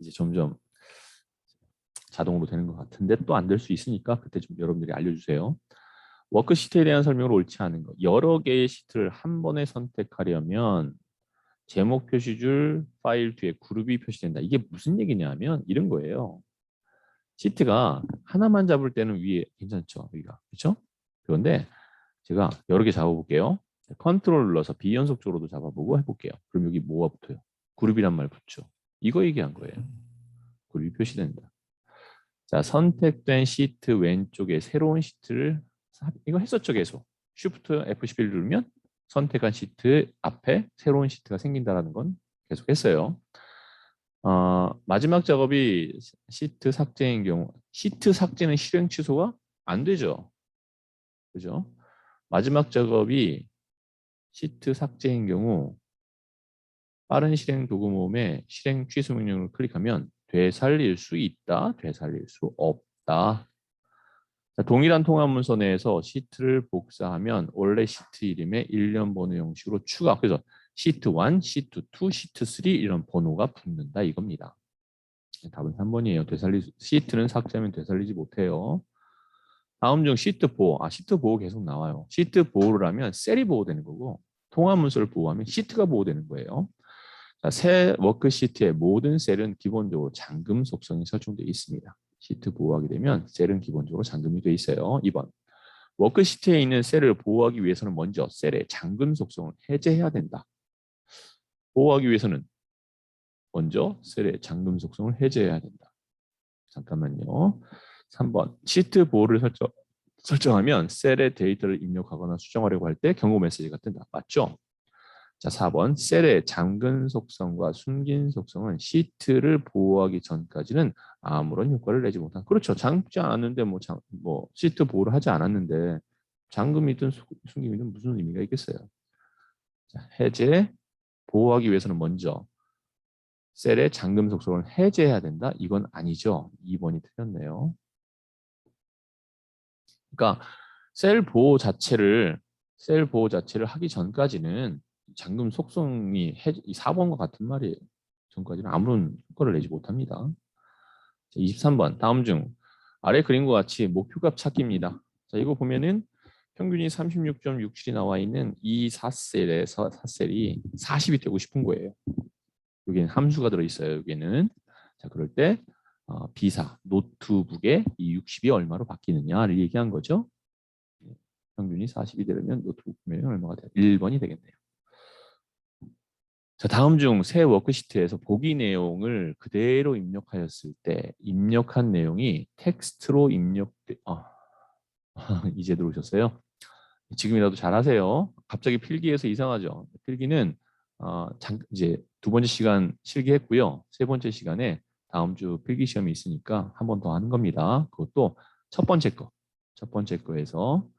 이제 점점 자동으로 되는 것 같은데 또 안 될 수 있으니까 그때 좀 여러분들이 알려주세요. 워크시트에 대한 설명을 옳지 않은 거. 여러 개의 시트를 한 번에 선택하려면 제목 표시줄 파일 뒤에 그룹이 표시된다. 이게 무슨 얘기냐면 이런 거예요. 시트가 하나만 잡을 때는 위에 괜찮죠. 여기가. 그렇죠? 그런데 제가 여러 개 잡아볼게요. 컨트롤 눌러서 비연속적으로도 잡아보고 해볼게요. 그럼 여기 뭐가 붙어요? 그룹이란 말 붙죠. 이거 얘기한 거예요. 그룹이 표시된다. 자, 선택된 시트 왼쪽에 새로운 시트를 이거 했었죠, 계속. Shift F11 누르면 선택한 시트 앞에 새로운 시트가 생긴다는 건 계속 했어요. 마지막 작업이 시트 삭제인 경우, 시트 삭제는 실행 취소가 안 되죠. 그죠? 마지막 작업이 시트 삭제인 경우 빠른 실행 도구 모음에 실행 취소 명령을 클릭하면 되살릴 수 있다, 되살릴 수 없다. 자, 동일한 통합 문서 내에서 시트를 복사하면 원래 시트 이름에 일련 번호 형식으로 추가. 그래서 시트 1, 시트 2, 시트 3 이런 번호가 붙는다 이겁니다. 답은 3번이에요. 시트는 삭제하면 되살리지 못해요. 다음 중 시트 보호. 시트 보호 계속 나와요. 시트 보호를 하면 셀이 보호되는 거고 통합 문서를 보호하면 시트가 보호되는 거예요. 자, 새 워크시트의 모든 셀은 기본적으로 잠금 속성이 설정되어 있습니다. 시트 보호하게 되면 셀은 기본적으로 잠금이 되어 있어요. 2번. 워크시트에 있는 셀을 보호하기 위해서는 먼저 셀의 잠금 속성을 해제해야 된다. 보호하기 위해서는 먼저 셀의 잠금 속성을 해제해야 된다. 잠깐만요. 3번. 시트 보호를 설정하면 셀의 데이터를 입력하거나 수정하려고 할 때 경고 메시지가 뜬다. 맞죠? 자, 4번. 셀의 잠근 속성과 숨긴 속성은 시트를 보호하기 전까지는 아무런 효과를 내지 못한다. 그렇죠. 잠지 않았는데 시트 보호를 하지 않았는데 잠금이든 숨김이든 무슨 의미가 있겠어요. 자, 해제, 보호하기 위해서는 먼저 셀의 잠금 속성을 해제해야 된다. 이건 아니죠. 2번이 틀렸네요. 그러니까 셀 보호 자체를 하기 전까지는 잠금 속성이 4번과 같은 말이에요. 전까지는 아무런 효과를 내지 못합니다. 23번 다음 중 아래 그림과 같이 목표값 찾기입니다. 자, 이거 보면은 평균이 36.67이 나와 있는 이 4셀에서 4셀이 40이 되고 싶은 거예요. 여기는 함수가 들어있어요. 여기는 자, 그럴 때 비사 노트북에 이 60이 얼마로 바뀌느냐를 얘기한 거죠. 평균이 40이 되려면 노트북 구매는 얼마가 돼요? 1번이 되겠네요. 자, 다음 중 새 워크시트에서 보기 내용을 그대로 입력하였을 때 입력한 내용이 텍스트로 이제 들어오셨어요? 지금이라도 잘하세요. 갑자기 필기에서 이상하죠? 필기는 이제 두 번째 시간 실기했고요. 세 번째 시간에 다음 주 필기 시험이 있으니까 한 번 더 하는 겁니다. 그것도 첫 번째 거에서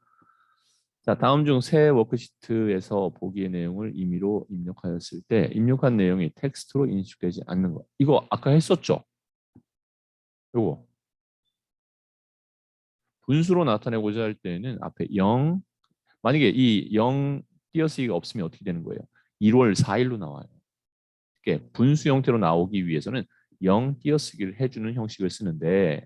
자, 다음 중 새 워크시트에서 보기의 내용을 임의로 입력하였을 때 입력한 내용이 텍스트로 인식되지 않는 것. 이거 아까 했었죠? 요거. 분수로 나타내고자 할 때는 앞에 0, 만약에 이 0 띄어쓰기가 없으면 어떻게 되는 거예요? 1월 4일로 나와요. 이게 분수 형태로 나오기 위해서는 0 띄어쓰기를 해주는 형식을 쓰는데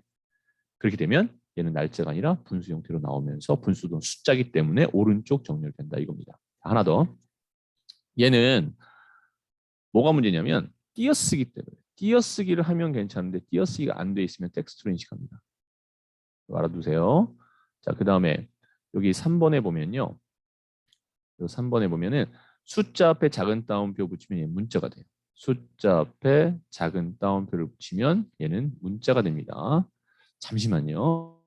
그렇게 되면 얘는 날짜가 아니라 분수 형태로 나오면서 분수도 숫자이기 때문에 오른쪽 정렬된다 이겁니다. 하나 더. 얘는 뭐가 문제냐면 띄어쓰기 때문에 띄어쓰기를 하면 괜찮은데 띄어쓰기가 안 돼 있으면 텍스트로 인식합니다. 알아두세요. 자, 그 다음에 여기 3번에 보면요. 요 3번에 보면은 숫자 앞에 작은 따옴표 붙이면 얘는 문자가 돼요. 숫자 앞에 작은 따옴표를 붙이면 얘는 문자가 됩니다. 잠시만요.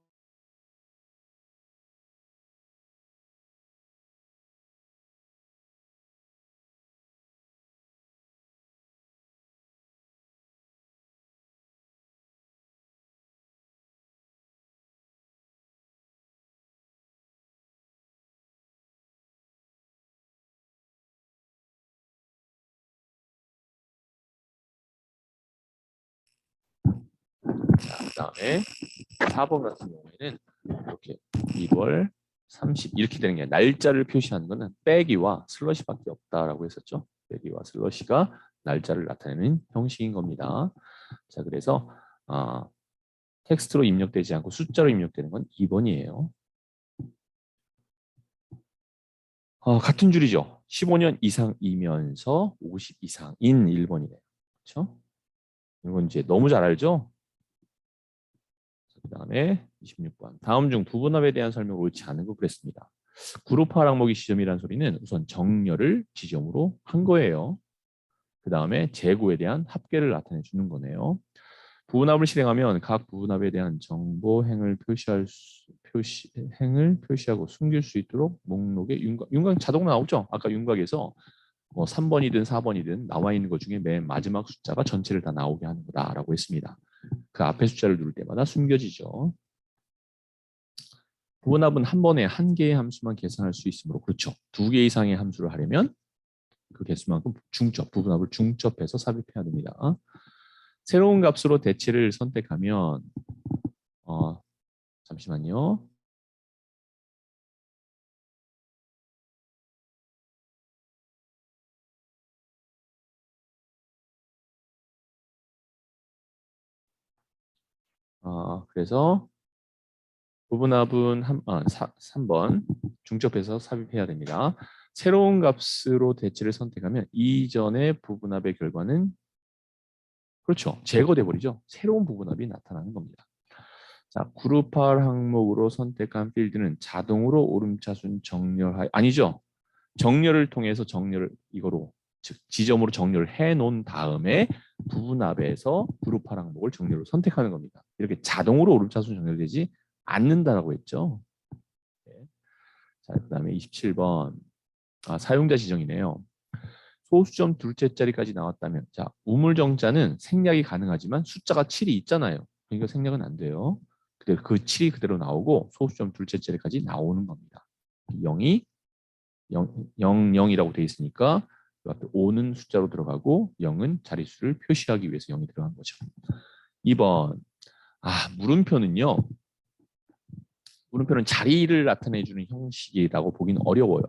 자, 그 다음에 4번 같은 경우에는 이렇게 2월 30 이렇게 되는 게 날짜를 표시하는 것은 빼기와 슬러시밖에 없다라고 했었죠. 빼기와 슬러시가 날짜를 나타내는 형식인 겁니다. 자, 그래서 텍스트로 입력되지 않고 숫자로 입력되는 건 2번이에요. 같은 줄이죠. 15년 이상이면서 50 이상인 1번이네요. 그렇죠? 이건 이제 너무 잘 알죠? 그 다음에 26번. 다음 중 부분합에 대한 설명을 옳지 않은 거 그랬습니다. 그룹화 항목이 지점이라는 소리는 우선 정렬을 지점으로 한 거예요. 그 다음에 재고에 대한 합계를 나타내 주는 거네요. 부분합을 실행하면 각 부분합에 대한 정보 행을 행을 표시하고 숨길 수 있도록 목록에 윤곽 자동으로 나오죠. 아까 윤곽에서 뭐 3번이든 4번이든 나와 있는 것 중에 맨 마지막 숫자가 전체를 다 나오게 하는 거다라고 했습니다. 그 앞에 숫자를 누를 때마다 숨겨지죠. 부분합은 한 번에 한 개의 함수만 계산할 수 있으므로 그렇죠. 두 개 이상의 함수를 하려면 그 개수만큼 부분합을 중첩해서 삽입해야 됩니다. 새로운 값으로 대체를 선택하면 잠시만요. 그래서 부분합은 3번 중첩해서 삽입해야 됩니다. 새로운 값으로 대체를 선택하면 이전의 부분합의 결과는 그렇죠. 제거돼 버리죠. 새로운 부분합이 나타나는 겁니다. 자, 그룹화 항목으로 선택한 필드는 자동으로 오름차순 정렬하여 아니죠. 정렬을 통해서 정렬을 이거로 즉 지점으로 정렬을 해 놓은 다음에 부분합에서 그룹화 항목을 정렬로 선택하는 겁니다. 이렇게 자동으로 오름차순 정렬되지 않는다라고 했죠. 네. 자, 그다음에 27번 사용자 지정이네요. 소수점 둘째 자리까지 나왔다면 자 우물정자는 생략이 가능하지만 숫자가 7이 있잖아요. 그러니까 생략은 안 돼요. 그대로 그 7이 그대로 나오고 소수점 둘째 자리까지 나오는 겁니다. 0이 0이라고 되어 있으니까 그 앞에 5는 숫자로 들어가고 0은 자릿수를 표시하기 위해서 0이 들어간 거죠. 2번 물음표는요. 물음표는 자리를 나타내주는 형식이라고 보기는 어려워요.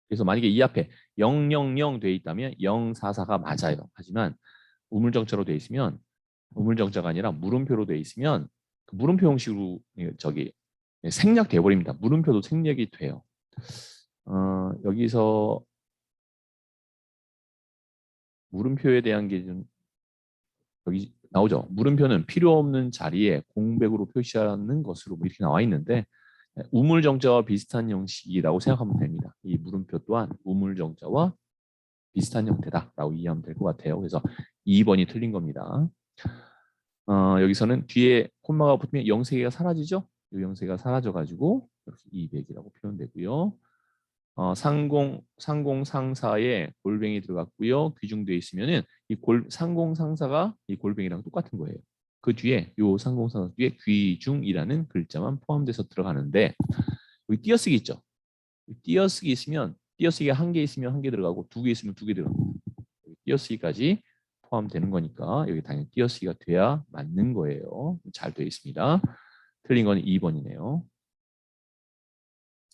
그래서 만약에 이 앞에 000 돼 있다면 044가 맞아요. 하지만 우물정자로 돼 있으면 우물정자가 아니라 물음표로 돼 있으면 그 물음표 형식으로 생략돼 버립니다. 물음표도 생략이 돼요. 여기서 물음표에 대한 게 좀 여기 나오죠. 물음표는 필요 없는 자리에 공백으로 표시하는 것으로 뭐 이렇게 나와 있는데 우물정자와 비슷한 형식이라고 생각하면 됩니다. 이 물음표 또한 우물정자와 비슷한 형태다라고 이해하면 될 것 같아요. 그래서 2번이 틀린 겁니다. 여기서는 뒤에 콤마가 붙으면 영세개가 사라지죠. 이 영세가 사라져가지고 이렇게 200이라고 표현되고요. 상공상사에 골뱅이 들어갔고요. 귀중되어 있으면은 이 상공상사가 이 골뱅이랑 똑같은 거예요. 그 뒤에 요 상공상사 뒤에 귀중이라는 글자만 포함돼서 들어가는데 여기 띄어쓰기 있죠. 띄어쓰기 있으면 띄어쓰기가 한 개 있으면 한 개 들어가고 두 개 있으면 두 개 들어갑니다. 띄어쓰기까지 포함되는 거니까 여기 당연히 띄어쓰기가 돼야 맞는 거예요. 잘 되어 있습니다. 틀린 건 2번이네요.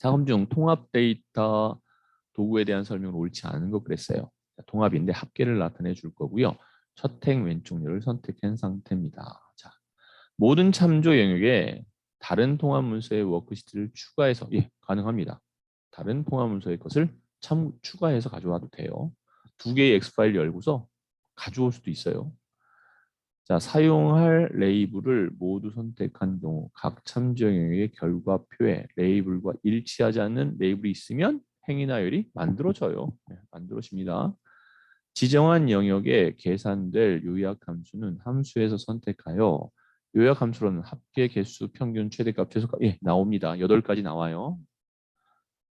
다음 중 통합 데이터 도구에 대한 설명은 옳지 않은 거 그랬어요. 통합인데 합계를 나타내 줄 거고요. 첫 행 왼쪽열을 선택한 상태입니다. 자, 모든 참조 영역에 다른 통합 문서의 워크시트를 추가해서 가능합니다. 다른 통합 문서의 것을 추가해서 가져와도 돼요. 두 개의 X파일 열고서 가져올 수도 있어요. 자, 사용할 레이블을 모두 선택한 경우 각 참조 영역의 결과표에 레이블과 일치하지 않는 레이블이 있으면 행이나 열이 만들어져요. 만들어집니다. 지정한 영역에 계산될 요약 함수는 함수에서 선택하여 요약 함수로는 합계 개수 평균 최대값 최소값 나옵니다. 8가지 나와요.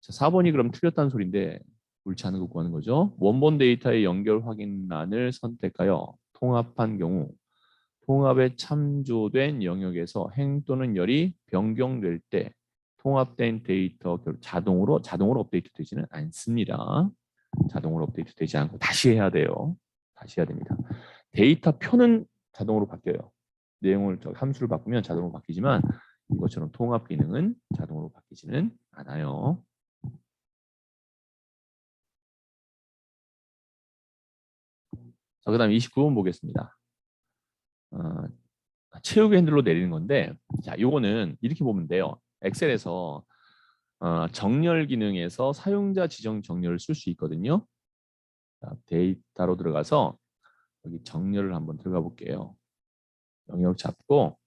자, 4번이 그럼 틀렸다는 소리인데 옳지 않은 거 구하는 거죠. 원본 데이터의 연결 확인란을 선택하여 통합한 경우 통합에 참조된 영역에서 행 또는 열이 변경될 때 통합된 데이터 자동으로 업데이트 되지는 않습니다. 자동으로 업데이트 되지 않고 다시 해야 돼요. 다시 해야 됩니다. 데이터 표는 자동으로 바뀌어요. 내용을 함수를 바꾸면 자동으로 바뀌지만 이것처럼 통합 기능은 자동으로 바뀌지는 않아요. 자, 그다음 29번 보겠습니다. 어, 채우기 핸들로 내리는 건데, 자, 요거는 이렇게 보면 돼요. 엑셀에서 정렬 기능에서 사용자 지정 정렬을 쓸 수 있거든요. 자, 데이터로 들어가서 여기 정렬을 한번 들어가 볼게요. 영역 잡고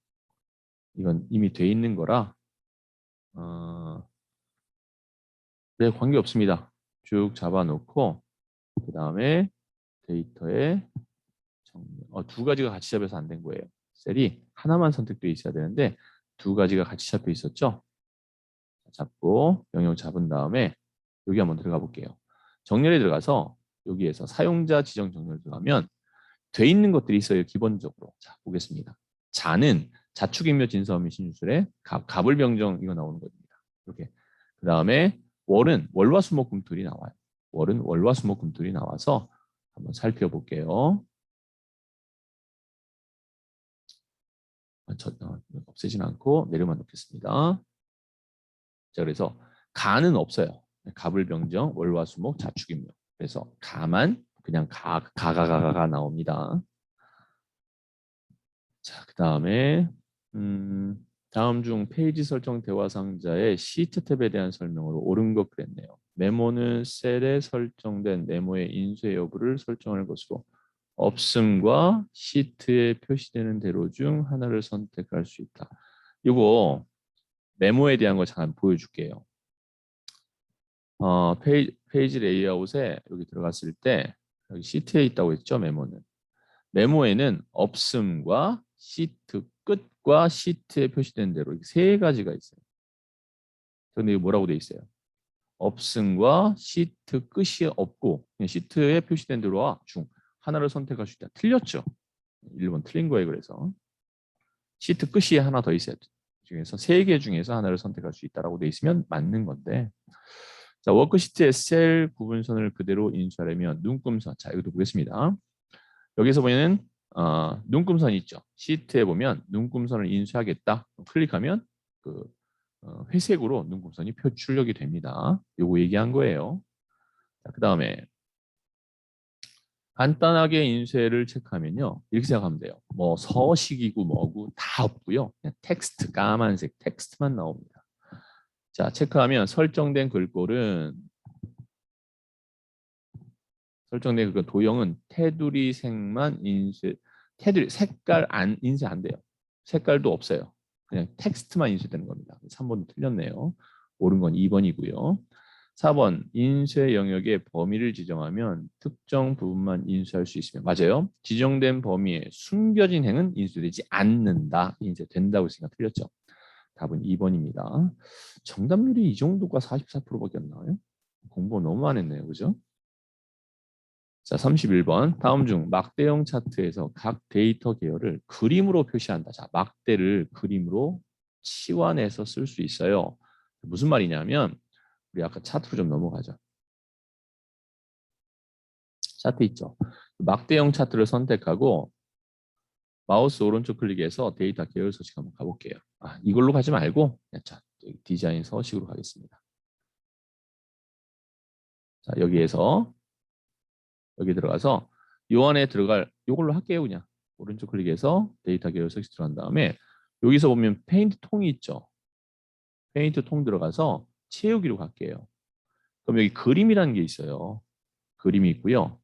이건 이미 돼 있는 거라 네, 관계 없습니다. 쭉 잡아놓고 그 다음에 데이터에 두 가지가 같이 잡혀서 안 된 거예요. 셀이 하나만 선택돼 있어야 되는데 두 가지가 같이 잡혀 있었죠. 잡고 영역 잡은 다음에 여기 한번 들어가 볼게요. 정렬에 들어가서 여기에서 사용자 지정 정렬 들어가면 돼 있는 것들이 있어요. 기본적으로. 자, 보겠습니다. 자는 자축인묘 진서음이 신유술에 갑을 병정 이거 나오는 겁니다. 이렇게. 그 다음에 월은 월화수목금토일이 나와요. 월은 월화수목금토일이 나와서 한번 살펴볼게요. 없애진 않고 내려만 놓겠습니다. 자, 그래서 가는 없어요. 갑을 병정 월화수목 자축인묘. 그래서 가만 그냥 가가가가 나옵니다. 자, 그 다음에 다음 중 페이지 설정 대화 상자의 시트 탭에 대한 설명으로 옳은 것 그랬네요. 메모는 셀에 설정된 메모의 인쇄 여부를 설정할 것으로 없음과 시트에 표시되는 대로 중 하나를 선택할 수 있다. 이거 메모에 대한 거 잠깐 보여줄게요. 페이지 레이아웃에 여기 들어갔을 때 여기 시트에 있다고 했죠, 메모는. 메모에는 없음과 시트 끝과 시트에 표시된 대로 이렇게 세 가지가 있어요. 근데 이거 뭐라고 돼 있어요? 없음과 시트 끝이 없고 그냥 시트에 표시된 대로와 중 하나를 선택할 수 있다. 틀렸죠? 1번 틀린 거예요. 그래서 시트 끝이 하나 더 있어야 돼. 중에서 세 개 중에서 하나를 선택할 수 있다라고 돼 있으면 맞는 건데 자 워크시트의 셀 구분선을 그대로 인수하려면 눈금선 자 이것도 보겠습니다. 여기서 보면 눈금선이 있죠. 시트에 보면 눈금선을 인수하겠다. 클릭하면 그 회색으로 눈금선이 표출력이 됩니다. 요거 얘기한 거예요. 그 다음에 간단하게 인쇄를 체크하면요. 이렇게 생각하면 돼요. 뭐 서식이고 뭐고 다 없고요. 그냥 텍스트, 까만색 텍스트만 나옵니다. 자, 체크하면 설정된 그 도형은 테두리 색만 인쇄, 테두리 색깔 안 인쇄 안 돼요. 색깔도 없어요. 그냥 텍스트만 인쇄되는 겁니다. 3번도 틀렸네요. 옳은 건 2번이고요. 4번 인쇄 영역의 범위를 지정하면 특정 부분만 인쇄할 수 있으면 맞아요. 지정된 범위에 숨겨진 행은 인쇄되지 않는다. 인쇄된다고 했으니까 틀렸죠. 답은 2번입니다. 정답률이 이 정도가 44%밖에 안 나와요. 공부 너무 안 했네요. 그죠? 자, 31번. 다음 중 막대형 차트에서 각 데이터 계열을 그림으로 표시한다. 자, 막대를 그림으로 치환해서 쓸 수 있어요. 무슨 말이냐면 우리 아까 차트로 좀 넘어가죠. 차트 있죠. 막대형 차트를 선택하고 마우스 오른쪽 클릭해서 데이터 계열 서식 한번 가볼게요. 이걸로 가지 말고 자, 디자인 서식으로 가겠습니다. 자, 여기에서 여기 들어가서 요 안에 들어갈 요걸로 할게요. 그냥 오른쪽 클릭해서 데이터 계열 서식 들어간 다음에 여기서 보면 페인트 통이 있죠. 페인트 통 들어가서 채우기로 갈게요. 그럼 여기 그림이라는 게 있어요. 그림이 있고요.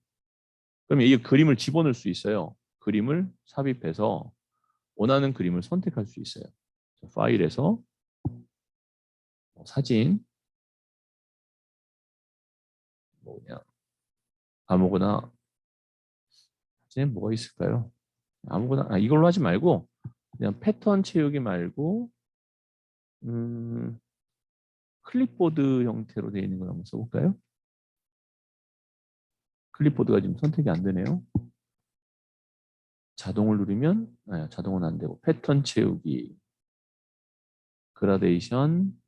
그러면 이 그림을 집어넣을 수 있어요. 그림을 삽입해서 원하는 그림을 선택할 수 있어요. 파일에서 사진 뭐 그냥 아무거나 사진에 뭐가 있을까요? 아무거나 이걸로 하지 말고 그냥 패턴 채우기 말고 음, 클립보드 형태로 되어 있는 걸 한번 써볼까요? 클립보드가 지금 선택이 안 되네요. 자동을 누르면 자동은 안 되고 패턴 채우기 그라데이션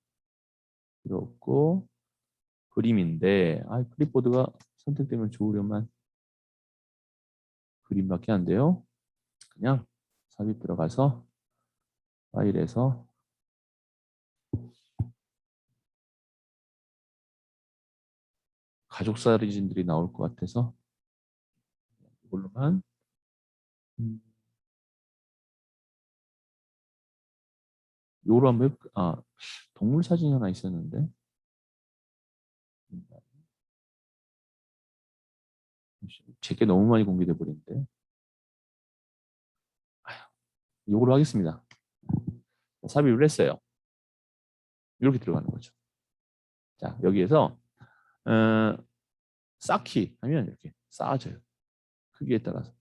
필요 없고 그림인데 클립보드가 선택되면 좋으려만 그림밖에 안 돼요. 그냥 삽입 들어가서 파일에서 가족 사진들이 나올 것 같아서 이걸로만 요거로 한번 해볼까? 아, 동물 사진이 하나 있었는데. 제게 너무 많이 공개돼 버리는데. 요거로 하겠습니다. 삽입을 했어요. 이렇게 들어가는 거죠. 자, 여기에서 쌓기 하면 이렇게 쌓아져요. 크기에 따라서.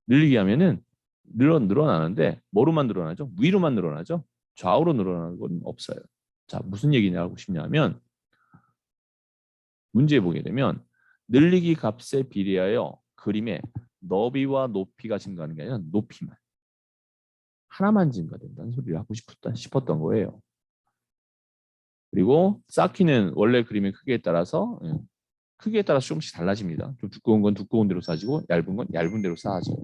늘리기 하면은 늘어나는데 뭐로만 늘어나죠? 위로만 늘어나죠? 좌우로 늘어나는 건 없어요. 자, 무슨 얘기냐고 싶냐면 문제 보게 되면 늘리기 값에 비례하여 그림의 너비와 높이가 증가하는 게 아니라 높이만 하나만 증가된다는 소리를 하고 싶었던 거예요. 그리고 쌓기는 원래 그림의 크기에 따라서 조금씩 달라집니다. 좀 두꺼운 건 두꺼운 대로 쌓아지고 얇은 건 얇은 대로 쌓아져요.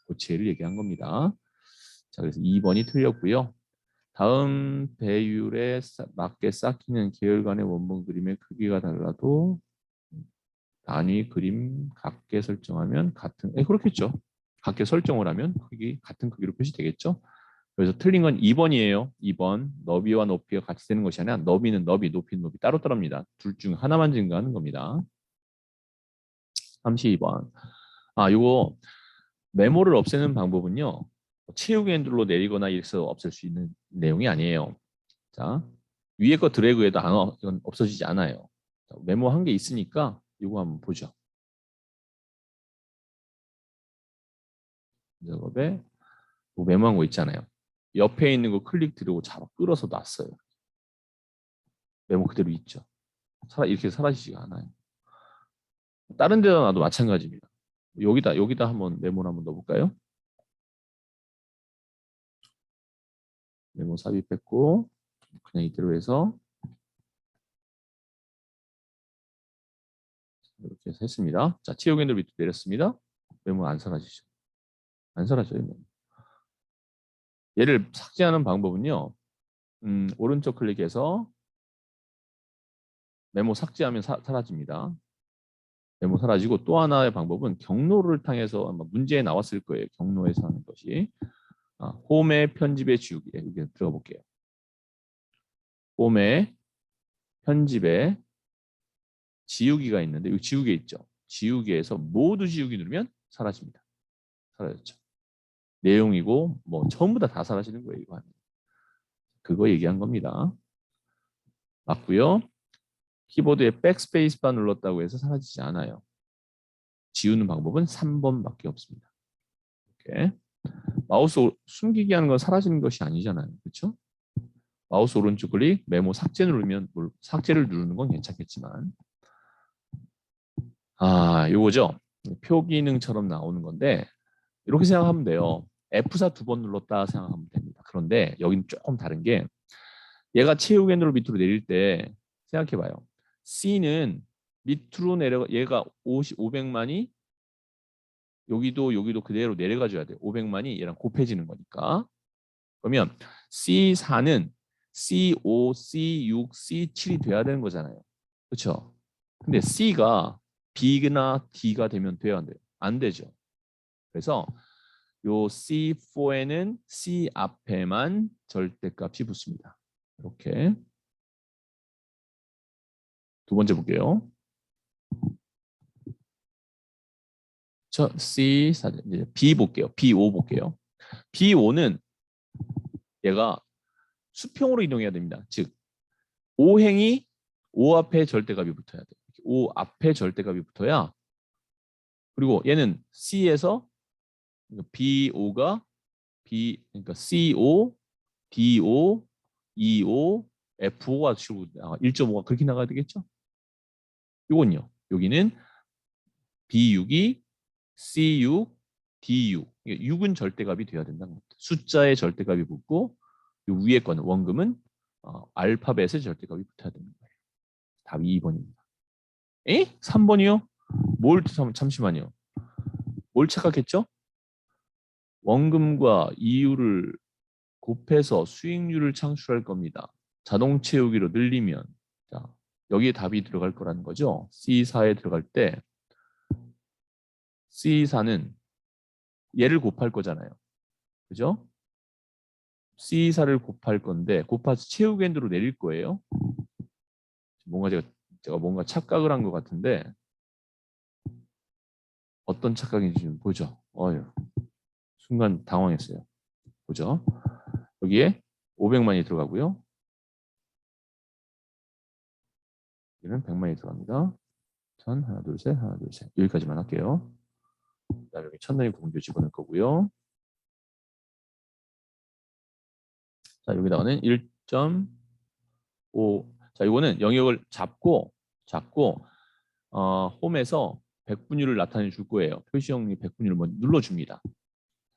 고체를 얘기한 겁니다. 자, 그래서 2번이 틀렸고요. 다음 배율에 맞게 쌓기는 계열 간의 원본 그림의 크기가 달라도 단위 그림 각계 설정하면 같은 그렇겠죠. 각계 설정을 하면 같은 크기로 표시되겠죠. 그래서 틀린 건 2번이에요. 2번 너비와 높이가 같이 되는 것이 아니라 너비는 너비, 높이는 높이 따로따로입니다. 둘 중 하나만 증가하는 겁니다. 32번. 요거 메모를 없애는 방법은요. 채우기 핸들로 내리거나 이래서 없앨 수 있는 내용이 아니에요. 자, 위에 거 드래그해도 이건 없어지지 않아요. 자, 메모 한 개 있으니까 이거 한번 보죠. 작업에 메모한 거 있잖아요. 옆에 있는 거 클릭 들고 잡아 끌어서 놨어요. 메모 그대로 있죠. 이렇게 사라지지가 않아요. 다른 데다 놔도 마찬가지입니다. 여기다 한번 메모를 한번 넣어볼까요? 메모 삽입했고 그냥 이대로 해서 이렇게 해서 했습니다. 자, 채우기 핸들 밑으로 내렸습니다. 메모 안 사라지죠. 안 사라져요. 얘를 삭제하는 방법은요. 오른쪽 클릭해서 메모 삭제하면 사라집니다. 메모 사라지고 또 하나의 방법은 경로를 통해서 아마 문제에 나왔을 거예요. 경로에서 하는 것이. 홈의 편집에 지우기. 여기 들어가 볼게요. 홈의 편집에 지우기가 있는데 여기 지우개 있죠. 지우개에서 모두 지우기 누르면 사라집니다. 사라졌죠. 내용이고 뭐 전부 다 사라지는 거예요. 이거 하면. 그거 얘기한 겁니다. 맞고요. 키보드에 백스페이스 바 눌렀다고 해서 사라지지 않아요. 지우는 방법은 3번밖에 없습니다. 이렇게. 마우스 숨기기 하는 건 사라지는 것이 아니잖아요. 그렇죠? 마우스 오른쪽 클릭 메모 삭제 누르면 삭제를 누르는 건 괜찮겠지만 요거죠. 표 기능처럼 나오는 건데 이렇게 생각하면 돼요. F4 두 번 눌렀다 생각하면 됩니다. 그런데 여기는 조금 다른 게 얘가 채우기 핸들로 밑으로 내릴 때 생각해봐요. C는 밑으로 내려 얘가 500만이 여기도 그대로 내려가 줘야 돼요. 500만이 얘랑 곱해지는 거니까. 그러면 C4는 C5, C6, C7이 돼야 되는 거잖아요. 그렇죠? 근데 C가 B나 D가 되면 돼야 안 돼요. 안 되죠. 그래서 요 C4에는 C 앞에만 절대값이 붙습니다. 이렇게 두 번째 볼게요. 저 C4 이제 B 볼게요. B5 볼게요. B5는 얘가 수평으로 이동해야 됩니다. 즉 5행이 5 앞에 절대값이 붙어야 돼요. 5 앞에 절대값이 붙어야 그리고 얘는 C에서 B5가 그러니까 CO, DO, EO, F5가 1.5가 그렇게 나가야 되겠죠? 요건요. 여기는 B6이 C6, D6. 6은 절대값이 돼야 된다는 겁니다. 숫자의 절대값이 붙고 위에 거는 원금은 알파벳의 절대값이 붙어야 되는 거예요. 답이 2번입니다. 3번이요? 잠시만요. 뭘 착각했죠? 원금과 이율을 곱해서 수익률을 창출할 겁니다. 자동 채우기로 늘리면 자, 여기에 답이 들어갈 거라는 거죠. C4에 들어갈 때 C4는 얘를 곱할 거잖아요. 그죠? C사를 곱할 건데 곱해서 채우기 엔드로 내릴 거예요. 뭔가 제가 뭔가 착각을 한 것 같은데 어떤 착각인지 좀 보죠. 순간 당황했어요. 보죠. 여기에 500만이 들어가고요. 여기는 100만이 들어갑니다. 1000, 하나, 둘, 셋, 하나, 둘, 셋. 여기까지만 할게요. 그다음에 여기 1000단위 공조 집어넣을 거고요. 자, 여기다가는 1.5. 자, 이거는 영역을 잡고 홈에서 백분율을 나타내 줄 거예요. 표시형이 백분율을 먼저 눌러줍니다.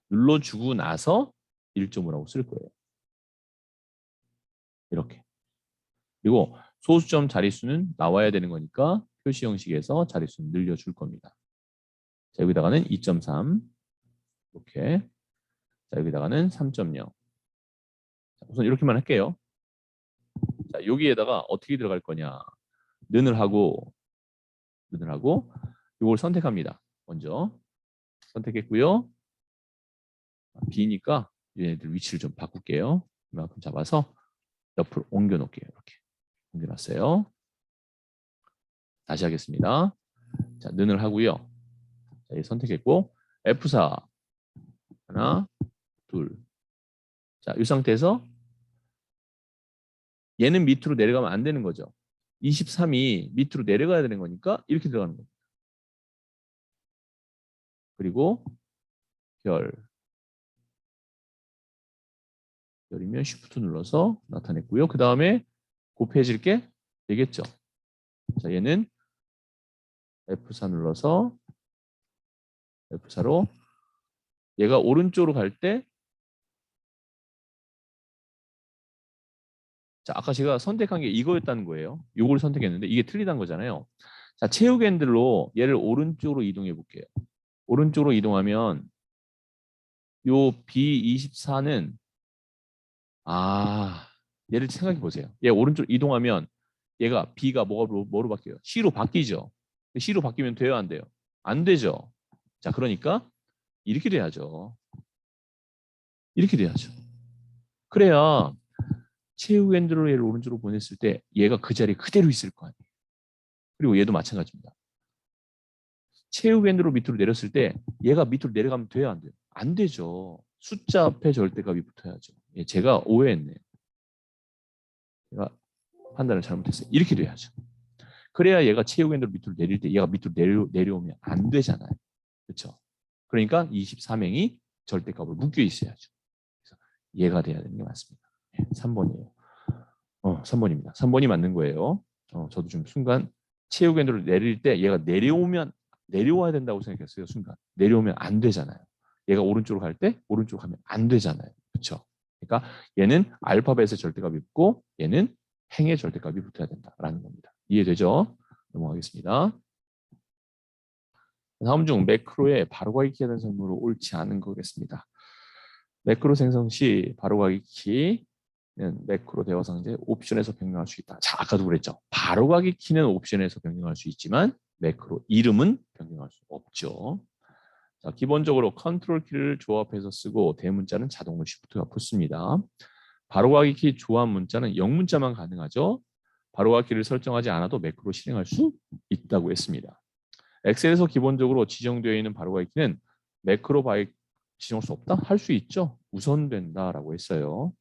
눌러주고 나서 1.5라고 쓸 거예요. 이렇게. 그리고 소수점 자릿수는 나와야 되는 거니까 표시 형식에서 자릿수는 늘려줄 겁니다. 자, 여기다가는 2.3 이렇게. 자, 여기다가는 3.0. 자, 우선 이렇게만 할게요. 자, 여기에다가 어떻게 들어갈 거냐. 는을 하고 이걸 선택합니다. 먼저 선택했고요. B니까 얘네들 위치를 좀 바꿀게요. 이만큼 잡아서 옆으로 옮겨 놓을게요. 이렇게 옮겨놨어요. 다시 하겠습니다. 자, 는을 하고요. 자, 얘 선택했고 F4 하나, 둘. 자, 이 상태에서 얘는 밑으로 내려가면 안 되는 거죠. 23이 밑으로 내려가야 되는 거니까 이렇게 들어가는 겁니다. 그리고 별이면 Shift 눌러서 나타냈고요. 그 다음에 곱해질 게 되겠죠. 자, 얘는 F4 눌러서 F4로 얘가 오른쪽으로 갈 때 자, 아까 제가 선택한 게 이거였다는 거예요. 이걸 선택했는데 이게 틀리다는 거잖아요. 자, 채우기 핸들로 얘를 오른쪽으로 이동해 볼게요. 오른쪽으로 이동하면 요 B24는 얘를 생각해 보세요. 얘 오른쪽 이동하면 얘가 B가 뭐로 바뀌어요? C로 바뀌죠. C로 바뀌면 돼요, 안 돼요? 안 되죠. 자, 그러니까 이렇게 돼야죠. 이렇게 돼야죠. 그래야 채우 핸들로 얘를 오른쪽으로 보냈을 때 얘가 그 자리에 그대로 있을 거 아니에요. 그리고 얘도 마찬가지입니다. 채우 핸들로 밑으로 내렸을 때 얘가 밑으로 내려가면 돼요, 안 돼요? 안 되죠. 숫자 앞에 절대값이 붙어야죠. 제가 오해했네요. 제가 판단을 잘못했어요. 이렇게 돼야죠. 그래야 얘가 채우 핸들로 밑으로 내릴 때 얘가 밑으로 내려오면 안 되잖아요. 그렇죠? 그러니까 23행이 절대값으로 묶여 있어야죠. 그래서 얘가 돼야 되는 게 맞습니다. 3번이에요. 3번입니다. 3번이 맞는 거예요. 저도 좀 순간 채우 핸들로 내릴 때 얘가 내려와야 된다고 생각했어요. 순간 내려오면 안 되잖아요. 얘가 오른쪽으로 갈 때 오른쪽으로 가면 안 되잖아요. 그렇죠? 그러니까 얘는 알파벳의 절대값이 붙고 얘는 행의 절대값이 붙어야 된다라는 겁니다. 이해되죠? 넘어가겠습니다. 다음 중 매크로에 바로가기 키에 설명으로 옳지 않은 거겠습니다. 매크로 생성 시 바로가기 키는 매크로 대화 상태 옵션에서 변경할 수 있다. 자, 아까도 그랬죠. 바로가기 키는 옵션에서 변경할 수 있지만 매크로 이름은 변경할 수 없죠. 자, 기본적으로 컨트롤 키를 조합해서 쓰고 대문자는 자동으로 시프트가 붙습니다. 바로가기 키 조합 문자는 영문자만 가능하죠. 바로가기 키를 설정하지 않아도 매크로 실행할 수 있다고 했습니다. 엑셀에서 기본적으로 지정되어 있는 바로가기 키는 매크로 바이 지정할 수 없다? 할 수 있죠. 우선된다라고 했어요.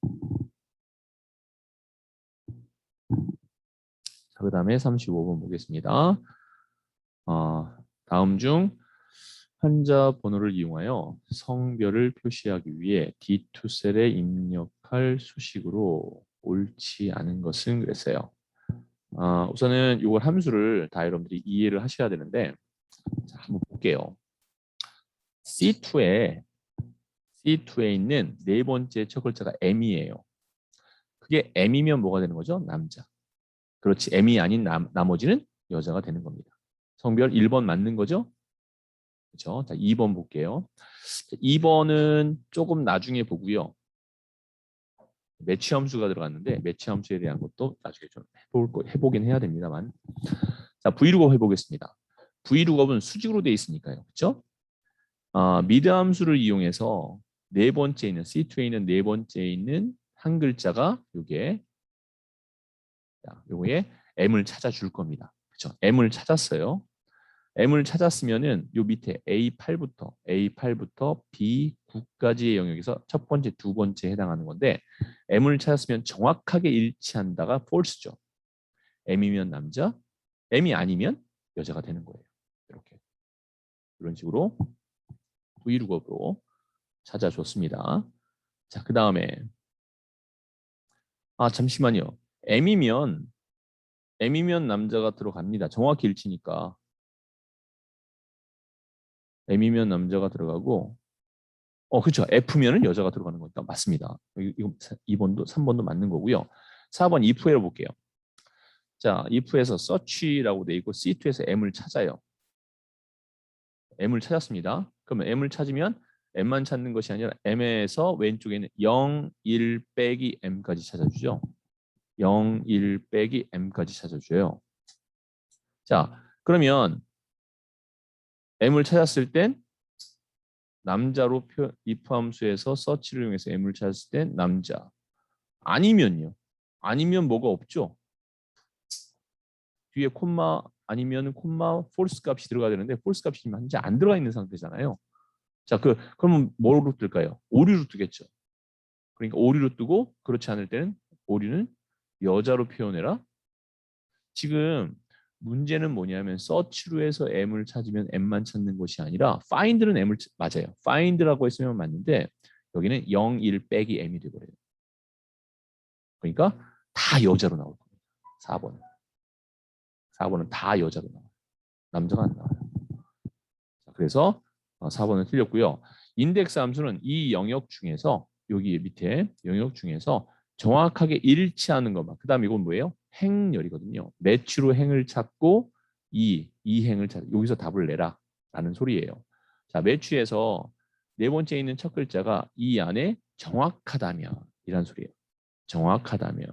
그 다음에 35번 보겠습니다. 다음 중 환자 번호를 이용하여 성별을 표시하기 위해 D2셀에 입력할 수식으로 옳지 않은 것은 그랬어요. 우선은 이걸 함수를 다 여러분들이 이해를 하셔야 되는데 자, 한번 볼게요. C2에 있는 네 번째 첫 글자가 M이에요. 그게 M이면 뭐가 되는 거죠? 남자. 그렇지. M이 아닌 나머지는 여자가 되는 겁니다. 성별 1번 맞는 거죠? 그렇죠? 자, 2번 볼게요. 2번은 조금 나중에 보고요. 매치 함수가 들어갔는데 매치 함수에 대한 것도 나중에 좀 해보긴 해야 됩니다만. 자, V룩업 해보겠습니다. V룩업은 수직으로 돼 있으니까요. 그렇죠? 미드 함수를 이용해서 네 번째 있는 C2에 있는 네 번째 있는 한 글자가 요게 요거에 M을 찾아줄 겁니다. 그렇죠? M을 찾았어요. M을 찾았으면은 요 밑에 A8부터 B9까지의 영역에서 첫 번째, 두 번째에 해당하는 건데 M을 찾았으면 정확하게 일치한다가 false죠. M이면 남자, M이 아니면 여자가 되는 거예요. 이렇게 이런 식으로 브이룩업으로 찾아줬습니다. 자, 그 다음에 잠시만요. M이면 남자가 들어갑니다. 정확히 일치니까 M이면 남자가 들어가고 그렇죠. F면은 여자가 들어가는 거니까 맞습니다. 이거 2번도 3번도 맞는 거고요. 4번 if에로 볼게요. 자, if에서 search라고 돼 있고 C2에서 M을 찾아요. M을 찾았습니다. 그러면 M을 찾으면 M만 찾는 것이 아니라 M에서 왼쪽에 있는 0, 1 빼기 M까지 찾아주죠. 0, 1 빼기 M까지 찾아줘요. 자, 그러면 M을 찾았을 땐 남자로 if 함수에서 search를 이용해서 M을 찾았을 땐 남자. 아니면요. 아니면 뭐가 없죠. 뒤에 콤마 아니면 콤마 false 값이 들어가야 되는데 false 값이 지금 현재 안 들어가 있는 상태잖아요. 자, 그러면 뭐로 뜰까요? 오류로 뜨겠죠. 그러니까 오류로 뜨고 그렇지 않을 때는 오류는 여자로 표현해라. 지금 문제는 뭐냐면 search로 해서 M을 찾으면 M만 찾는 것이 아니라 find는 M을 맞아요. find라고 했으면 맞는데 여기는 0, 1 빼기 M이 되버려요. 그러니까 다 여자로 나올 겁니다. 4번은. 4번은 다 여자로 나와요. 남자가 안 나와요. 그래서 4번은 틀렸고요. 인덱스 함수는 이 영역 중에서 여기 밑에 영역 중에서 정확하게 일치하는 것만. 그 다음에 이건 뭐예요? 행렬이거든요. 매치로 행을 찾고 이 행을 찾 여기서 답을 내라 라는 소리예요. 자, 매치에서 네 번째 있는 첫 글자가 이 안에 정확하다면 이란 소리예요. 정확하다면.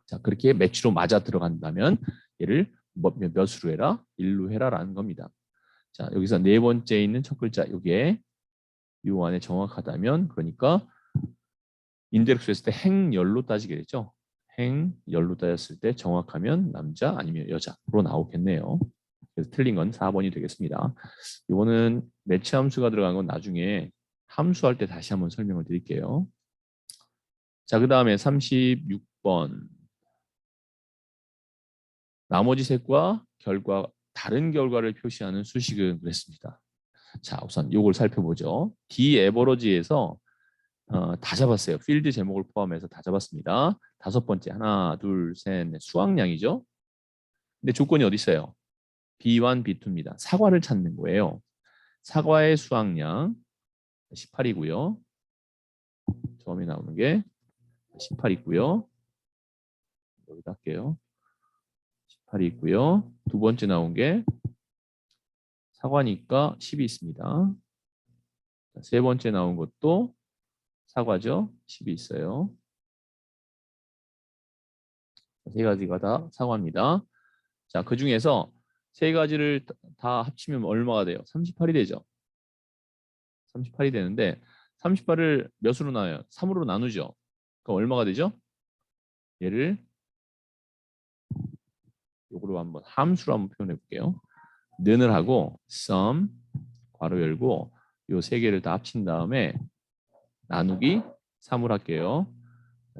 자, 그렇게 매치로 맞아 들어간다면 얘를 몇으로 해라? 1로 해라라는 겁니다. 자, 여기서 네 번째 있는 첫 글자 여기에 요 안에 정확하다면 그러니까 인덱스 했을 때 행열로 따지게 되죠. 행열로 따졌을 때 정확하면 남자 아니면 여자로 나오겠네요. 그래서 틀린 건 4번이 되겠습니다. 이거는 매치 함수가 들어간 건 나중에 함수할 때 다시 한번 설명을 드릴게요. 자, 그 다음에 36번. 나머지 색과 다른 결과를 표시하는 수식은 그랬습니다. 자, 우선 이걸 살펴보죠. 디에버러지에서 다 잡았어요. 필드 제목을 포함해서 다 잡았습니다. 다섯 번째 하나, 둘, 셋, 넷 수학량이죠. 근데 조건이 어디 있어요? B1, B2입니다. 사과를 찾는 거예요. 사과의 수학량 18이고요. 처음에 나오는 게 18이고요. 여기다 할게요. 18이 있고요. 두 번째 나온 게 사과니까 10이 있습니다. 세 번째 나온 것도 사과죠. 10이 있어요. 세 가지가 다 사과입니다. 자, 그 중에서 세 가지를 다 합치면 얼마가 돼요? 38이 되죠. 38이 되는데 38을 몇으로 나눠요? 3으로 나누죠. 그럼 얼마가 되죠? 얘를 요거로 한번 함수로 한번 표현해 볼게요. 는을 하고 sum 괄호 열고 요 세 개를 다 합친 다음에 나누기 3을 할게요.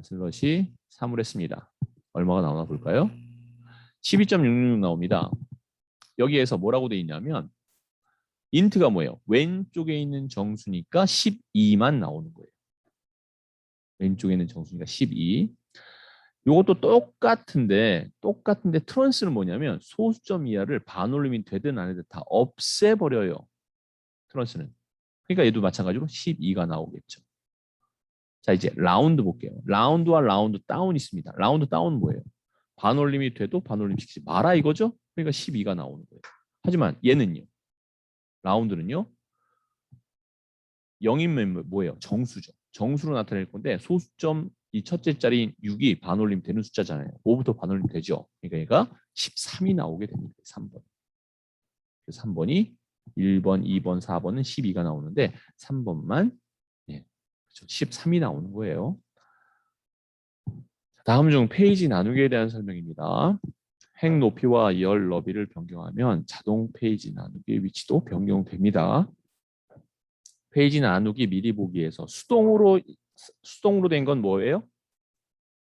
슬롯이 3을 했습니다. 얼마가 나오나 볼까요? 12.66 나옵니다. 여기에서 뭐라고 돼 있냐면 인트가 뭐예요? 왼쪽에 있는 정수니까 12만 나오는 거예요. 왼쪽에 있는 정수니까 12. 이것도 똑같은데 트런스는 뭐냐면 소수점 이하를 반올림이 되든 안 되든 다 없애버려요. 트런스는. 그러니까 얘도 마찬가지로 12가 나오겠죠. 자, 이제 라운드 볼게요. 라운드와 라운드 다운 있습니다. 라운드 다운은 뭐예요? 반올림이 돼도 반올림 시키지 마라 이거죠? 그러니까 12가 나오는 거예요. 하지만 얘는요. 라운드는요. 0이면 뭐예요? 정수죠. 정수로 나타낼 건데 소수점 이 첫째 자리인 6이 반올림 되는 숫자잖아요. 5부터 반올림 되죠. 그러니까 얘가 13이 나오게 됩니다. 3번. 그래서 3번이 1번, 2번, 4번은 12가 나오는데 3번만 예, 그렇죠. 13이 나오는 거예요. 다음 중 페이지 나누기에 대한 설명입니다. 획 높이와 열 너비를 변경하면 자동 페이지 나누기의 위치도 변경됩니다. 페이지 나누기 미리 보기에서 수동으로 된 건 뭐예요?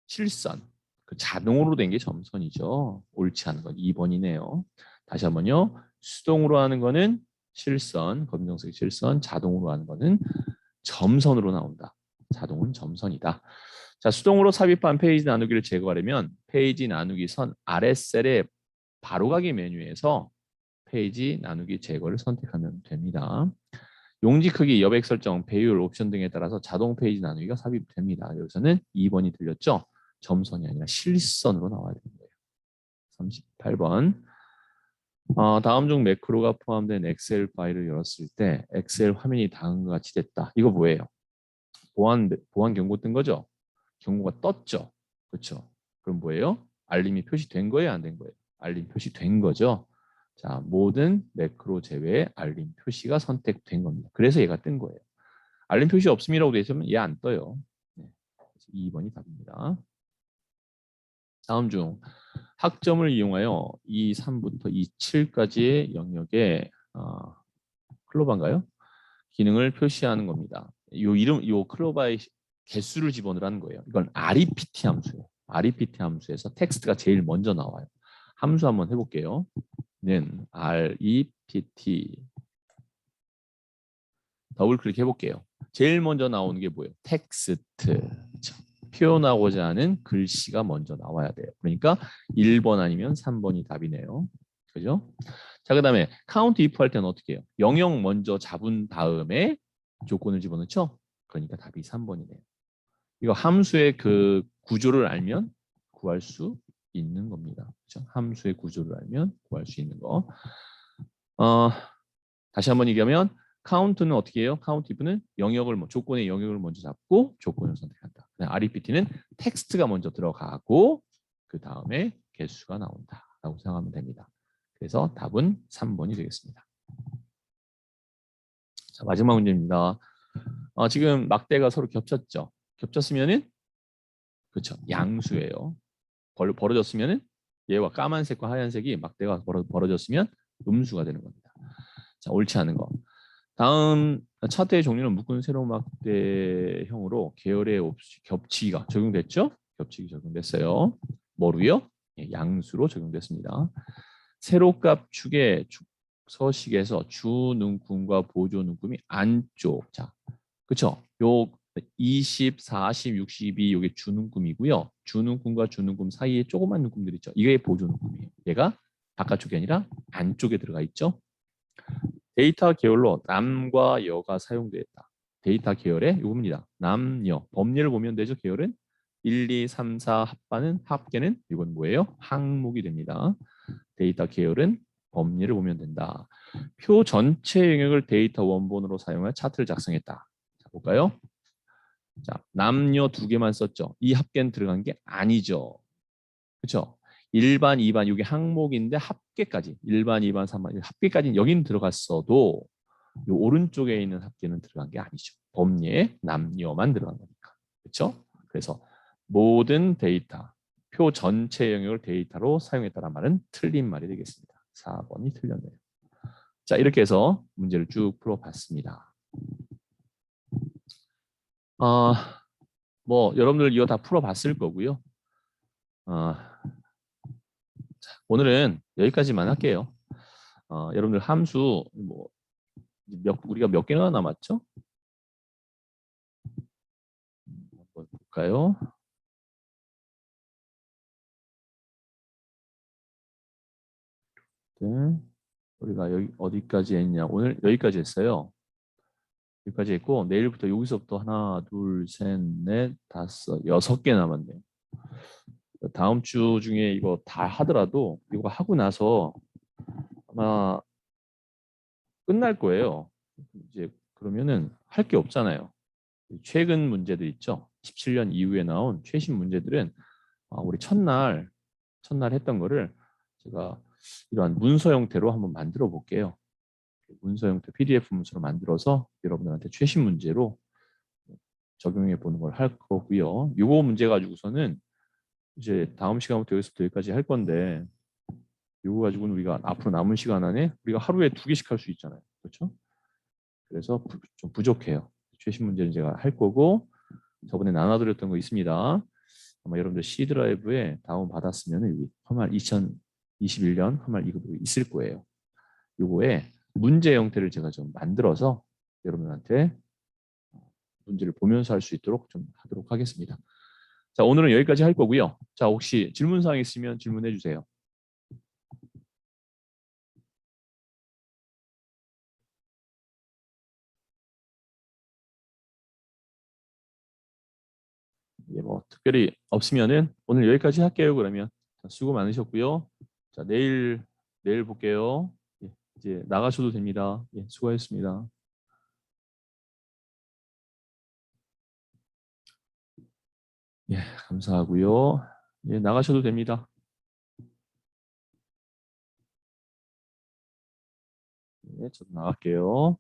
실선. 그 자동으로 된 게 점선이죠. 옳지 않은 건 2번이네요. 다시 한번요. 수동으로 하는 거는 실선, 검정색 실선, 자동으로 하는 거는 점선으로 나온다. 자동은 점선이다. 자, 수동으로 삽입한 페이지 나누기를 제거하려면 페이지 나누기 선 아랫셀의 바로가기 메뉴에서 페이지 나누기 제거를 선택하면 됩니다. 용지 크기, 여백 설정, 배율, 옵션 등에 따라서 자동 페이지 나누기가 삽입됩니다. 여기서는 2번이 들렸죠? 점선이 아니라 실선으로 나와야 되는 거예요. 38번. 다음 중 매크로가 포함된 엑셀 파일을 열었을 때 엑셀 화면이 다음과 같이 됐다. 이거 뭐예요? 보안 경고 뜬 거죠? 경고가 떴죠? 그렇죠? 그럼 뭐예요? 알림이 표시된 거예요? 안 된 거예요? 알림 표시된 거죠? 자, 모든 매크로 제외에 알림 표시가 선택된 겁니다. 그래서 얘가 뜬 거예요. 알림 표시 없음이라고 되어 있으면 얘 안 떠요. 네. 2번이 답입니다. 다음 중 학점을 이용하여 2.3부터 2.7까지의 영역에 클로바인가요? 기능을 표시하는 겁니다. 요 클로바의 개수를 집어넣으라는 거예요. 이건 REPT 함수예요. REPT 함수에서 텍스트가 제일 먼저 나와요. 함수 한번 해볼게요. 는 REPT 더블 클릭 해볼게요. 제일 먼저 나오는 게 뭐예요? 텍스트. 그렇죠? 표현하고자 하는 글씨가 먼저 나와야 돼요. 그러니까 1번 아니면 3번이 답이네요. 그죠? 자, 그 다음에 카운트 if 할 때는 어떻게 해요? 영역 먼저 잡은 다음에 조건을 집어넣죠? 그러니까 답이 3번이네요. 이거 함수의 그 구조를 알면 구할 수 있는 겁니다. 그렇죠? 함수의 구조를 알면 구할 수 있는 거. 다시 한번 얘기하면 카운트는 어떻게 해요? 카운트 if는 조건의 영역을 먼저 잡고 조건을 선택한다. REPT는 텍스트가 먼저 들어가고 그 다음에 개수가 나온다라고 생각하면 됩니다. 그래서 답은 3번이 되겠습니다. 자, 마지막 문제입니다. 지금 막대가 서로 겹쳤죠? 겹쳤으면은 그렇죠. 양수예요. 벌어졌으면은 얘와 까만색과 하얀색이 막대가 벌어졌으면 음수가 되는 겁니다. 자, 옳지 않은 거. 다음 차트의 종류는 묶은 세로 막대형으로 계열의 겹치기가 적용됐죠? 겹치기 적용됐어요. 뭐로요? 예, 양수로 적용됐습니다. 세로값 축의 서식에서 주눈금과 보조눈금이 안쪽. 자, 그쵸? 요 20, 40, 62 요게 주눈금이고요. 주눈금과 주눈금 사이에 조그만 눈금들 있죠. 이게 보조눈금이에요. 얘가 바깥쪽이 아니라 안쪽에 들어가 있죠. 데이터 계열로 남과 여가 사용되었다. 데이터 계열의 이겁니다. 남, 여. 범례를 보면 되죠. 계열은 1, 2, 3, 4 합계는 이건 뭐예요? 항목이 됩니다. 데이터 계열은 범례를 보면 된다. 표 전체 영역을 데이터 원본으로 사용해 차트를 작성했다. 자, 볼까요? 자, 남녀 두 개만 썼죠. 이 합계는 들어간 게 아니죠. 그렇죠? 1반, 2반 이게 항목인데 합계까지 1반, 2반, 3반 합계까지는 여기는 들어갔어도 이 오른쪽에 있는 합계는 들어간 게 아니죠. 범례에 남녀만 들어간 거니까. 그렇죠? 그래서 모든 데이터, 표 전체 영역을 데이터로 사용했다는 말은 틀린 말이 되겠습니다. 4번이 틀렸네요. 자, 이렇게 해서 문제를 쭉 풀어봤습니다. 뭐 여러분들 이거 다 풀어봤을 거고요. 오늘은 여기까지만 할게요. 여러분들 함수 뭐 우리가 몇 개나 남았죠? 한번 볼까요? 네. 우리가 여기 어디까지 했냐? 오늘 여기까지 했어요. 여기까지 했고 내일부터 여기서부터 하나, 둘, 셋, 넷, 다섯, 6개 남았네요. 다음 주 중에 이거 다 하더라도 이거 하고 나서 아마 끝날 거예요. 이제 그러면은 할 게 없잖아요. 최근 문제들 있죠. 17년 이후에 나온 최신 문제들은 우리 첫날 했던 거를 제가 이러한 문서 형태로 한번 만들어 볼게요. 문서 형태 PDF 문서로 만들어서 여러분들한테 최신 문제로 적용해 보는 걸 할 거고요. 요거 문제 가지고서는 이제 다음 시간부터 여기서부터 여기까지 할 건데 요거 가지고는 우리가 앞으로 남은 시간 안에 우리가 하루에 2개씩 할 수 있잖아요. 그렇죠? 그래서 좀 부족해요. 최신 문제는 제가 할 거고 저번에 나눠드렸던 거 있습니다. 아마 여러분들 C 드라이브에 다운 받았으면 여기 험할 2021년 험할 이거 있을 거예요. 요거에 문제 형태를 제가 좀 만들어서 여러분한테 문제를 보면서 할 수 있도록 좀 하도록 하겠습니다. 자, 오늘은 여기까지 할 거고요. 자, 혹시 질문사항 있으면 질문해 주세요. 예, 뭐 특별히 없으면은 오늘 여기까지 할게요. 그러면 자, 수고 많으셨고요. 자, 내일 볼게요. 예, 이제 나가셔도 됩니다. 예, 수고하셨습니다. 예, 감사하고요. 예, 나가셔도 됩니다. 예, 저도 나갈게요.